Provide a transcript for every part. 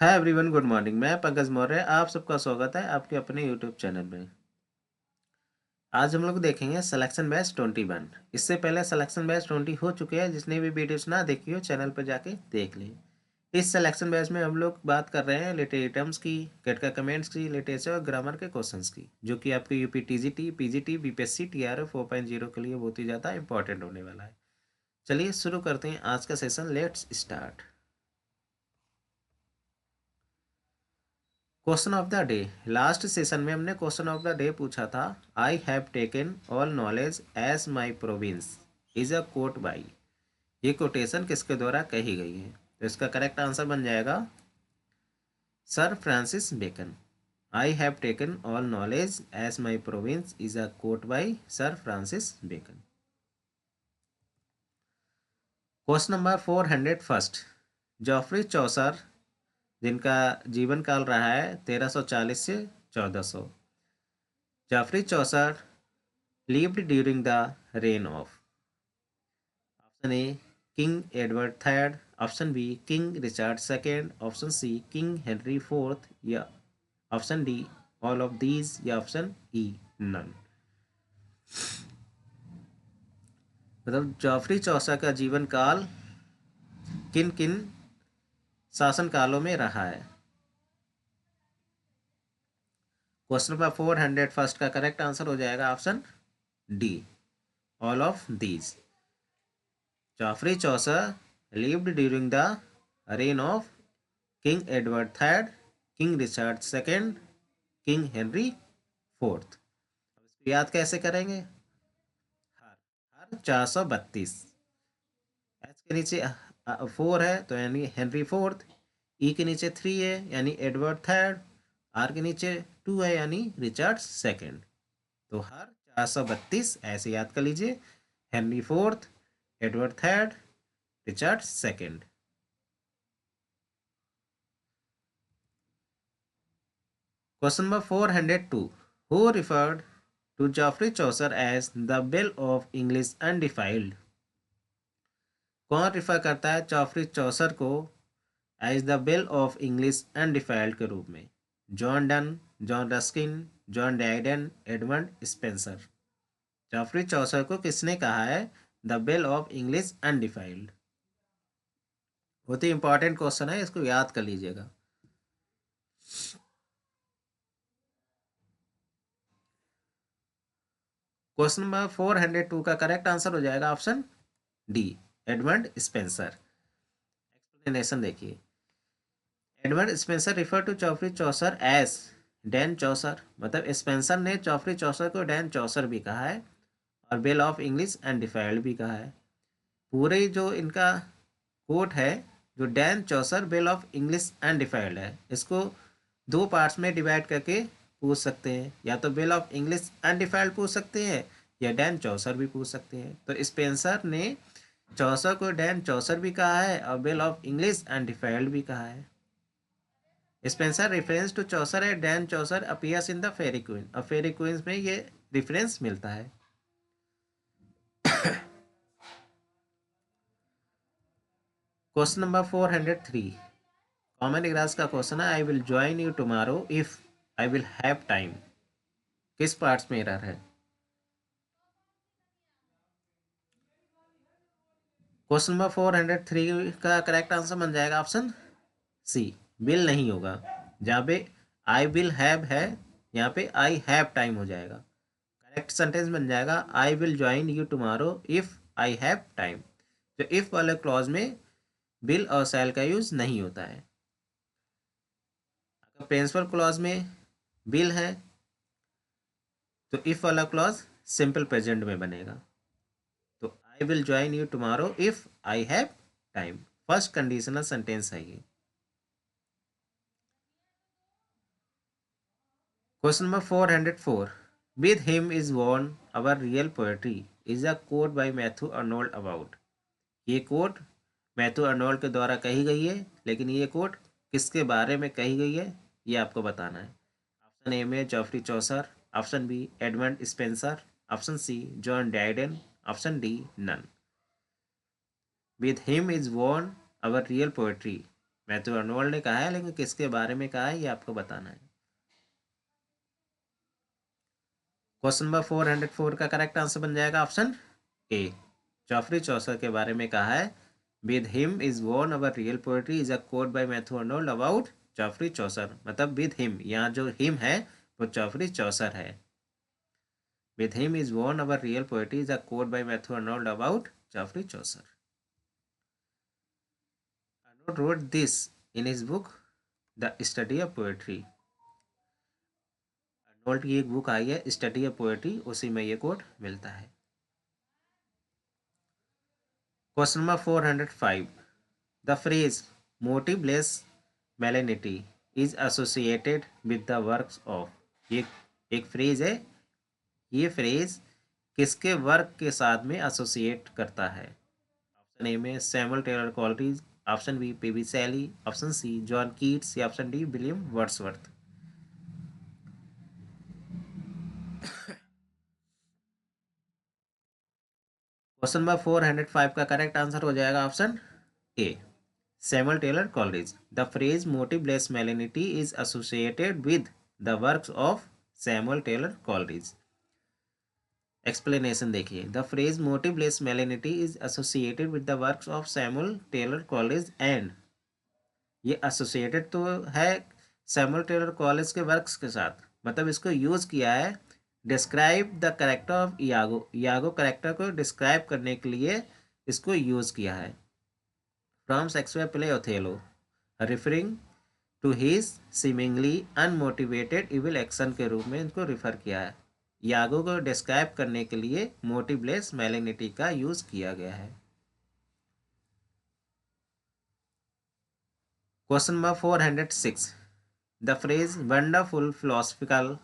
Hi everyone, good morning. मैं पंकज मौर्य, आप सबका स्वागत है आपके अपने यूट्यूब चैनल में। आज हम लोग देखेंगे सिलेक्शन बैच 21। इससे पहले सिलेक्शन बैच 20 हो चुके हैं। जिसने भी वीडियोस ना देखी हो चैनल पर जाके देख ली। इस सिलेक्शन बैच में हम लोग बात कर रहे हैं लिटरेटम्स की, गेट का कमेंट्स की, लिटरेचर और ग्रामर के क्वेश्चंस की, जो कि आपके UP TGT, PGT, BPSC, TRF 4.0 के लिए बहुत ही ज़्यादा इंपॉर्टेंट होने वाला है। चलिए शुरू करते हैं आज का session. Let's start. Question of the day. Last session में हमने क्वेश्चन ऑफ द डे पूछा था। I have taken all knowledge as my province is a quote by. ये कोटेशन किसके द्वारा कही गई है? तो इसका करेक्ट आंसर बन जाएगा sir Francis Bacon. I have taken all knowledge as my province is a quote by sir Francis Bacon. Question number 401। Geoffrey Chaucer, जिनका जीवन काल रहा है 1340 से 1400। Geoffrey Chaucer lived during the reign of option A King Edward III, option B King Richard II, option C King Henry IV, या option D all of these, या option E none। मतलब Joffrey Chausa का जीवन काल किन किन शासन कालों में रहा है? क्वेश्चन नंबर 401 का करेक्ट आंसर हो जाएगा option D, all of these. Joffrey Chausa lived during the reign of king Edward third, king Richard second, king Henry fourth. इसको याद कैसे करेंगे? हर हर 432। एच के नीचे 4 है तो यानी हेनरी फोर्थ, ई के नीचे 3 है यानी एडवर्ड थर्ड, आर के नीचे 2 है यानी रिचर्ड सेकेंड। तो हर 432 ऐसे याद कर लीजिए। Henry fourth, Edward third, Richard second. Question number 402। Who referred to Geoffrey Chaucer as the well of English undefiled. कौन रिफर करता है जॉफरी चौसर को as the well of English undefiled के रूप में? John Donne, John Ruskin, John Dryden, Edmund Spenser. Geoffrey Chaucer को किसने कहा है the well of English undefiled? बहुत ही इंपॉर्टेंट क्वेश्चन है, इसको याद कर लीजिएगा। क्वेश्चन नंबर 402 का करेक्ट आंसर हो जाएगा option D, Edmund Spenser. Explanation देखिए। Edward Spenser refer to Geoffrey Chaucer as Dan Chaucer, मतलब स्पेंसर ने जॉफरी चौसर को डैन चौसर भी कहा है और बेल ऑफ इंग्लिश अनडिफाइल्ड भी कहा है। पूरे जो इनका कोट है, जो Dan Chaucer well of English undefiled है, इसको दो पार्ट्स में डिवाइड करके पूछ सकते हैं। या तो बेल ऑफ इंग्लिश अनडिफाइल्ड पूछ सकते हैं या डैन चौसर भी पूछ सकते हैं। तो स्पेंसर ने चौसर को डैन चौसर भी कहा है और बेल ऑफ इंग्लिश अनडिफाइल्ड भी कहा है। स्पेंसर रेफरेंस टू चौसर है Dan Chaucer appears in the Faerie Queene, और फेरी क्वींस में ये रेफरेंस मिलता है। Question number 403। कॉमन एग्रास का क्वेश्चन है। आई will join you tomorrow if I will have time. किस पार्ट्स में एरर है? क्वेश्चन नंबर 403 का करेक्ट आंसर बन जाएगा ऑप्शन सी, विल नहीं होगा। जहाँ पे आई विल हैव है, यहाँ पे आई हैव टाइम हो जाएगा। करेक्ट सेंटेंस बन जाएगा आई will join you tomorrow if I have time. जो इफ वाले क्लॉज में विल और शैल का यूज नहीं होता है। अगर प्रिंसिपल क्लॉज में विल है तो इफ वाला क्लॉज सिंपल प्रेजेंट में बनेगा। तो I will join you tomorrow if I have time first conditional sentence है ये। Question number 404। With him is born our real poetry is a quote by Matthew Arnold about. ये quote Matthew Arnold के द्वारा कही गई है, लेकिन ये कोट किसके बारे में कही गई है ये आपको बताना है। ऑप्शन ए में Geoffrey Chaucer, option B Edmund Spenser, option C John Dryden, option D none. With him is born our real poetry Matthew Arnold ने कहा है, लेकिन किसके बारे में कहा है ये आपको बताना है। क्वेश्चन नंबर 404 का करेक्ट आंसर बन जाएगा ऑप्शन ए, जॉफरी चौसर के बारे में कहा है। With him is born our real poetry is a quote by Matthew Arnold about Geoffrey Chaucer. मतलब विद हिम, यहाँ जो हिम है वो जॉफरी चौसर है। With him is born our real poetry is a quote by Matthew Arnold about Geoffrey Chaucer. Arnold wrote this in his book the study of poetry. Arnold की एक book आई है study of poetry, उसी में ये coat मिलता है। Question number 405, the phrase motiveless malignity is associated with the works of। ये एक फ्रेज है, ये फ्रेज किसके वर्क के साथ में एसोसिएट करता है? ऑप्शन ए में Samuel Taylor Coleridge, option B PB Shelley, option C John Keats या option D William Wordsworth. Question number 405 का करेक्ट आंसर हो जाएगा option A, Samuel Taylor Coleridge. The phrase motiveless malignity is associated with the works of Samuel Taylor Coleridge. Explanation देखिए, the phrase motiveless malignity is associated with the works of Samuel Taylor Coleridge and ये associated तो है Samuel Taylor Coleridge के works के साथ, मतलब इसको use किया है describe the character of Iago, Iago character को डिस्क्राइब करने के लिए इसको यूज किया है। From Shakespeare play Othello, referring to his seemingly unmotivated evil action के रूप में इनको रिफर किया है। यागो को डिस्क्राइब करने के लिए मोटिवलेस मैलिग्निटी का यूज किया गया है। Question number 406, the phrase wonderful philosophical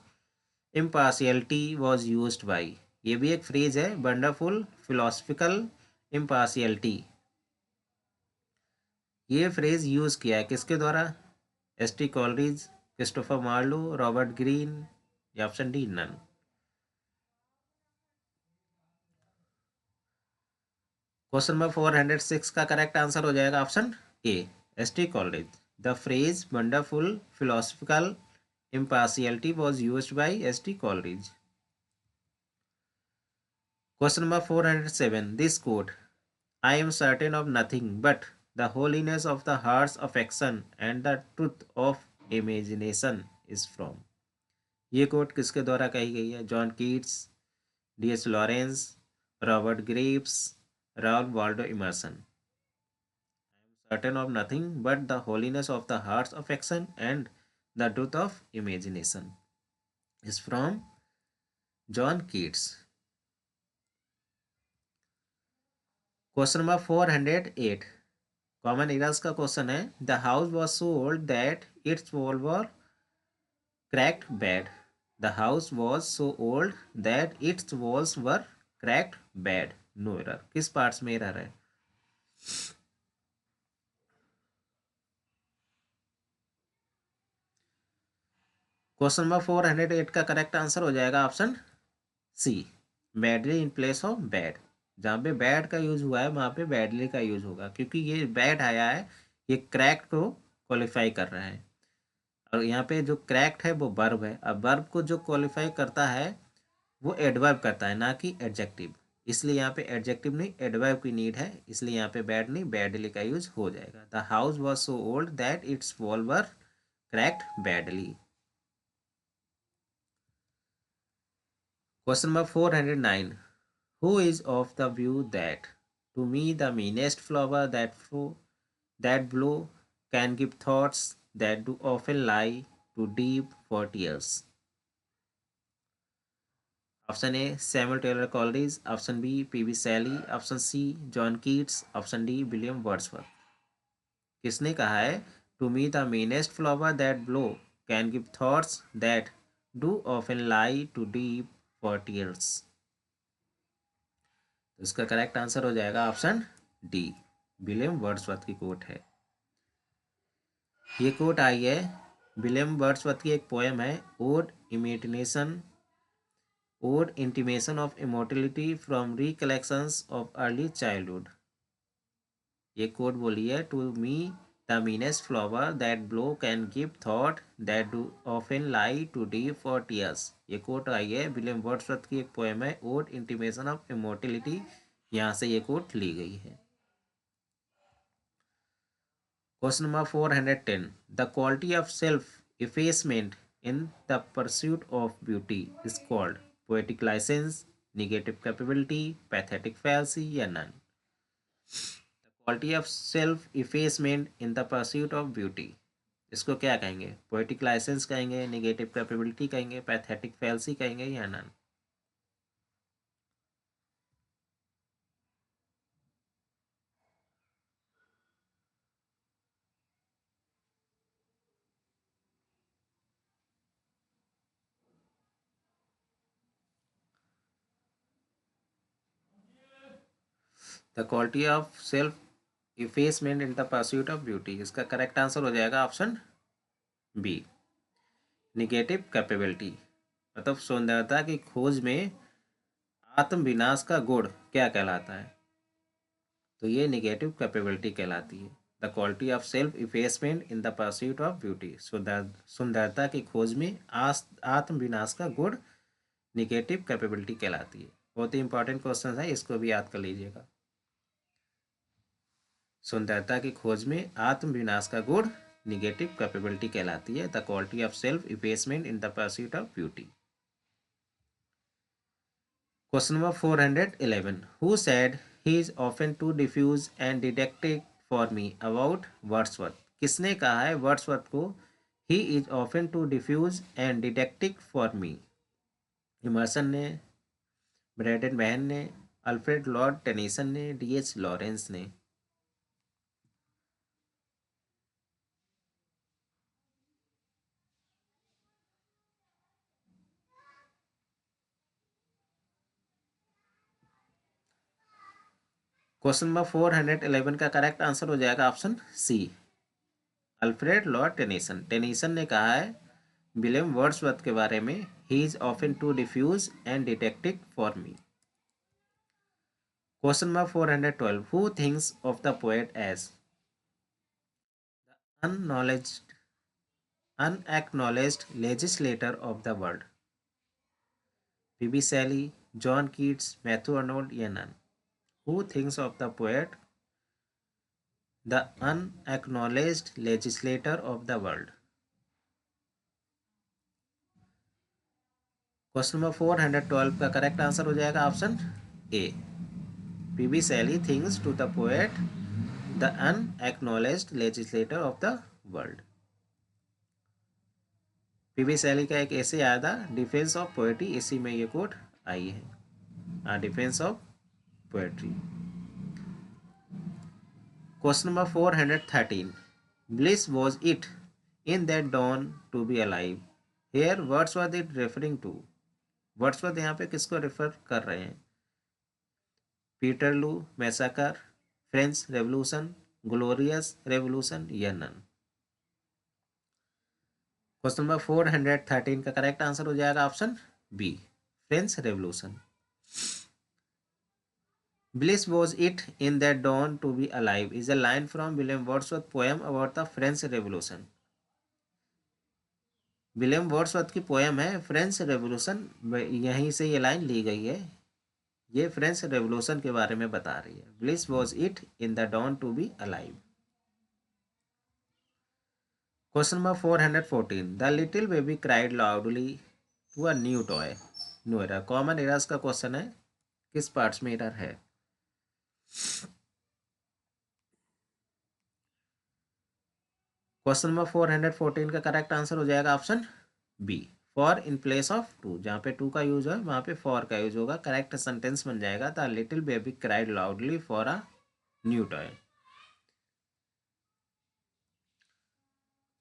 impartiality was used by. ये भी एक फ्रेज है, वंडरफुल फिलोसफिकल इम्पार्शियलिटी। ये फ्रेज यूज किया है किसके द्वारा? S T. Coleridge, Christopher Marlowe, Robert Greene या option D none. Question number 406 का करेक्ट आंसर हो जाएगा option A, S T. Coleridge. The phrase wonderful philosophical impartiality was used by S.T. Coleridge. Question number 407. This quote, I am certain of nothing but the holiness of the heart's affection and the truth of imagination is from। ये coat किसके द्वारा कही गई है? John Keats, D.H.. Lawrence, Robert Graves, Ralph Waldo immersion. Certain of nothing but the holiness of the heart's affection and the truth of imagination is from John Keats. Question number 408, common errors का question है। The house was so old that its wall were cracked bad. The house was so old that its walls were cracked bad. No error. किस parts में error है? Question number 408 का correct answer हो जाएगा option C, badly in place of bad. जहाँ पे bad का use हुआ है वहाँ पे बैडली का यूज होगा, क्योंकि ये बैड आया है, ये क्रैक्ड को क्वालिफाई कर रहा है। और यहाँ पे जो क्रैक्ड है वो वर्ब है। अब वर्ब को जो क्वालिफाई करता है वो एडवर्ब करता है, ना कि एडजेक्टिव। इसलिए यहाँ पे एडजेक्टिव नहीं एडवर्ब की नीड है, इसलिए यहाँ पे बैड नहीं बैडली का यूज हो जाएगा। The house was so old that its wall were cracked badly. Question number 409, who is of the view that to me the meanest flower that blow can give thoughts that do often lie too deep for tears। Option A Samuel Taylor Coleridge, option B PB Shelley, option C John Keats, option D William Wordsworth. किसने कहा है to me the meanest flower that blow can give thoughts that do often lie too deep for tears? तो इसका correct answer हो जाएगा option D, William Wordsworth की quote है। ये कोट आई है विलियम वर्ड्सवर्थ की एक पोएम है, ode intimation of immortality from recollections of early childhood. ये कोट बोली है to me the meanest flower that blow can give thought that do often lie too deep for tears. ये quote आई है, William Wordsworth की एक poem है, ode intimation of immortality. यहाँ से ये कोट ली गई है। Question number 410, the quality of self effacement in the pursuit of beauty is called poetic licence, negative capability, pathetic fallacy या none. Quality of self effacement in the pursuit of beauty, इसको क्या कहेंगे? Poetic licence कहेंगे, negative capability कहेंगे, pathetic fallacy कहेंगे या none. The quality of self effacement in the pursuit of beauty, इसका correct answer हो जाएगा ऑप्शन बी, निगेटिव कैपेबिलिटी। मतलब सौंदर्यता की खोज में आत्म विनाश का गुण क्या कहलाता है? तो ये निगेटिव कैपेबिलिटी कहलाती है। The quality of self effacement in the pursuit of beauty, सुंदरता की खोज में आत्म विनाश का गुण निगेटिव कैपेबिलिटी कहलाती है। बहुत ही इंपॉर्टेंट क्वेश्चन है, इसको भी याद कर लीजिएगा। सुंदरता की खोज में आत्म विनाश का गुण निगेटिव कैपेबिलिटी कहलाती है। The quality of self effacement in the pursuit of beauty. Question number 411, who said he is often too diffuse and deductive for me about Wordsworth. किसने कहा है वर्ड्सवर्थ को he is often too diffuse and deductive for me? Emerson ने, Brendan Behan ने, Alfred Lord Tennyson ने, D H. Lawrence ने। Question number 411 का correct answer हो जाएगा option C, Alfred Lord Tennyson. Tennyson ने कहा है विलियम वर्ड्सवर्थ के बारे में, he is often too diffuse and detective for me. Question number 412, who thinks of the poet as unacknowledged unacknowledged legislator of the world? P B Shelley, John Keats, Matthew Arnold या none. Who thinks of the poet the unacknowledged legislator of the world? Question number 412 का correct answer हो जाएगा option A, PB Shelley things to the poet the unacknowledged legislator of the world. PB Shelley का एक ऐसे आया था, defence of poetry, इसी में ये कोट आई है, defence of poetry. Question number 413, bliss was it in that dawn to be alive? Here Wordsworth it referring to, Wordsworth यहाँ पे किसको रेफर कर रहे हैं? Peterloo, massacre, French revolution, glorious revolution या नन। क्वेश्चन नंबर 413 का करेक्ट आंसर हो जाएगा option B, French revolution. Bliss was it in that dawn to be alive is a line from William Wordsworth poem about the French Revolution. William Wordsworth की poem है French revolution, यहीं से ये line ली गई है। ये फ्रेंच रेवोल्यूशन के बारे में बता रही है। Bliss was it in the dawn to be alive. Question number 414, The little baby cried loudly to a new toy. No error, common errors का क्वेश्चन है, किस पार्ट्स में एरर है? क्वेश्चन नंबर 414 का करेक्ट आंसर हो जाएगा option B, for in place of to. जहाँ पे टू का यूज है वहाँ पे फॉर का यूज होगा, करेक्ट सेंटेंस बन जाएगा the little baby cried loudly for a new toy.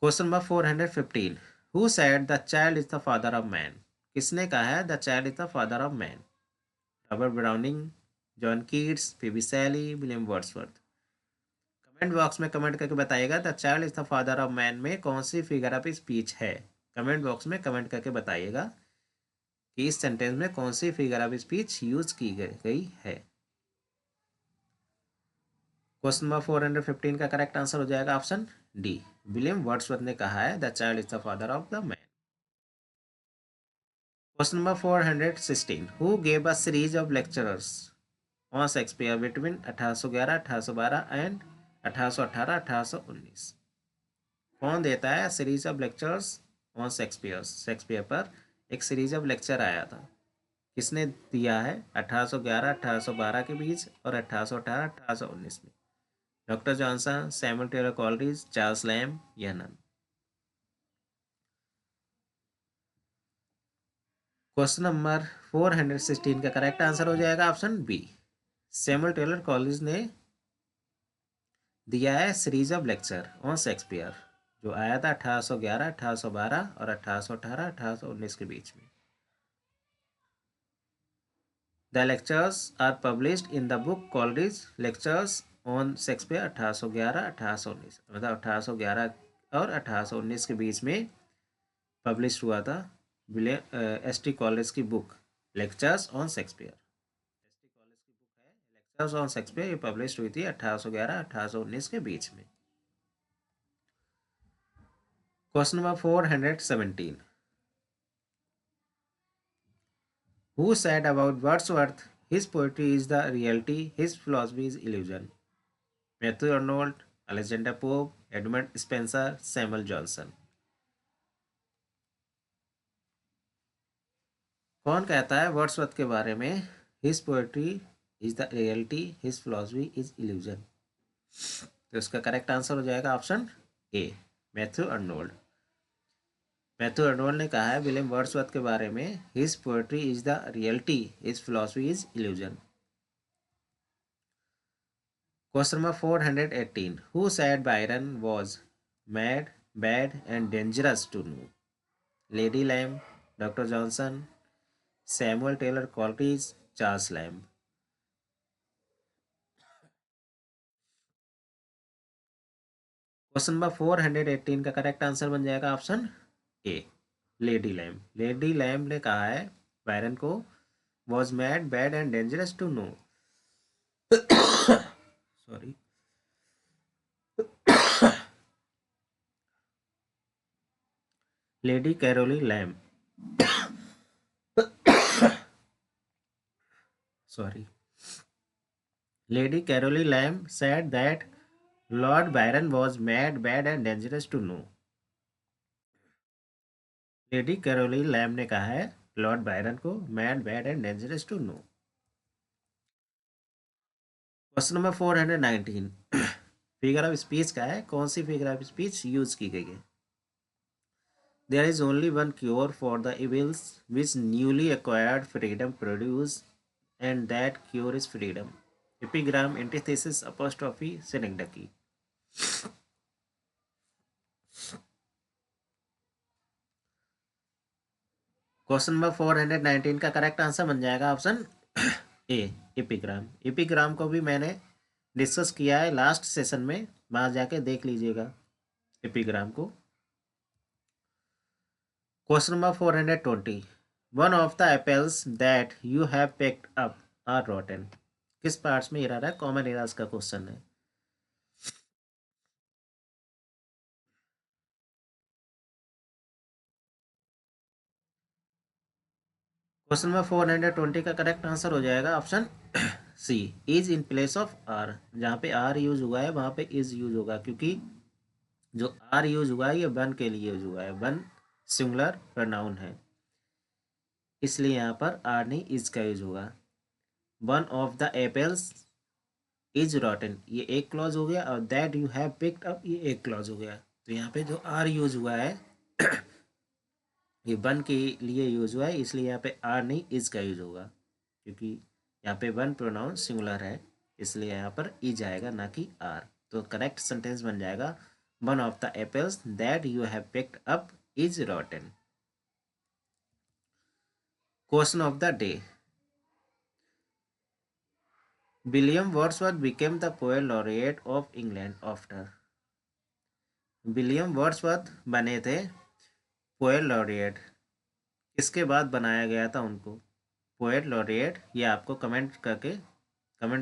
Question number 415, who said the child is the father of man? किसने कहा है the child is the father of man? Robert Browning, John Keats, P B Shelley, William Wordsworth. Comment box में comment करके बताइएगा the child is the father of man में कौन सी figure of speech है। कमेंट बॉक्स में कमेंट करके बताइएगा कि इस सेंटेंस में कौन सी फिगर ऑफ स्पीच यूज की गई है। क्वेश्चन नंबर 415 का करेक्ट आंसर हो जाएगा ऑप्शन डी, विलियम वर्ड्सवर्थ ने कहा है the child is the father of the man. Question number 416, who gave a series of lecturers on Shakespeare between 1811 1812 and 1818 1819? कौन देता है series of lectures on Shakespeare? Shakespeare पर एक सीरीज ऑफ लेक्चर आया था, किसने दिया है? 1811 1812 के बीच और 1818 1819 में। Doctor Johnson, Samuel Taylor Coleridge, Charles Lamb या नन? क्वेश्चन नंबर 416 का करेक्ट आंसर हो जाएगा option B, Samuel Taylor Coleridge ने दिया है series of lecture on Shakespeare, जो आया था 1811 1812 और 1818 1819 के बीच में। The lectures are published in the book Coleridge lectures on Shakespeare 1811 1819, मतलब 1811 और 1819 के बीच में पब्लिश हुआ था एस.टी. कॉलेज की book lectures on Shakespeare. ST. College की बुक है लेक्चर्स ऑन शेक्सपियर, ये पब्लिश हुई थी 1811 1819 के बीच में। Question number 417, who said about Wordsworth his poetry is the reality, his philosophy is illusion? Matthew Arnold, Alexander pope, Edmund Spenser, Samuel Johnson? कौन कहता है वर्ड्सवर्थ के बारे में his poetry is the reality, his philosophy is illusion? तो इसका correct answer हो जाएगा option A, Matthew Arnold. Matthew Arnold ने कहा है विलियम वर्ड्सवर्थ के बारे में his poetry is the reality, his philosophy is illusion. Question number 418, who said Byron was mad, bad and dangerous to know? Lady Lamb, doctor Johnson, Samuel Taylor Coleridge, Charles Lamb? Question number 418 का correct answer बन जाएगा option A, Lady Lamb. Lady Lamb ने कहा है Byron को was mad, bad and dangerous to know. Sorry. Lady Caroline Lamb, sorry, Lady Caroline Lamb said that Lord Byron was mad, bad and dangerous to know. Lady Caroline Lamb ने कहा है lord Byron को mad, bad and dangerous to know. Question number 419, figure of speech का है, कौन सी figure of speech use की गई है? There is only one cure for the evils which newly acquired freedom produce and that cure is freedom. Epigram, antithesis, apostrophe, synecdoche? Question number 419 का correct answer बन जाएगा ऑप्शन ए, epigram. Epigram को भी मैंने discuss किया है लास्ट सेशन में, वहां जाके देख लीजिएगा एपिग्राम को। Question number 420, one of the apples that you have picked up are rotten? किस पार्ट्स में एरर है? कॉमन एरर्स का क्वेश्चन है। क्वेश्चन नंबर 420 का करेक्ट आंसर हो जाएगा option C, is in place of are. जहाँ पे आर यूज हुआ है वहाँ पे इज यूज होगा, क्योंकि जो आर यूज हुआ है ये वन के लिए यूज हुआ है, वन सिंगुलर प्रोनाउन है, इसलिए यहाँ पर आर नहीं इज का यूज होगा। One of the apples is रॉटन, ये एक क्लॉज हो गया, और that you have picked up ये एक क्लॉज हो गया। तो यहाँ पे जो आर यूज हुआ है ये वन के लिए यूज हुआ है, इसलिए यहाँ पे आर नहीं इज का यूज होगा, क्योंकि यहाँ पे वन प्रोनाउन सिंगुलर है, इसलिए यहाँ पर इज आएगा ना कि आर। तो करेक्ट सेंटेंस बन जाएगा one of the apples that you have picked up is रॉटन। Question of the day, William Wordsworth became the poet laureate of England after? William Wordsworth बने थे पोएट लॉरिएट, किसके बाद बनाया गया था उनको पोएट लॉरिएट? ये आपको कमेंट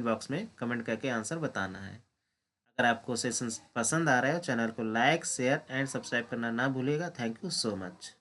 बॉक्स में कमेंट करके आंसर बताना है। अगर आपको सेशन पसंद आ रहा है चैनल को लाइक शेयर एंड सब्सक्राइब करना ना भूलिएगा। Thank you so much.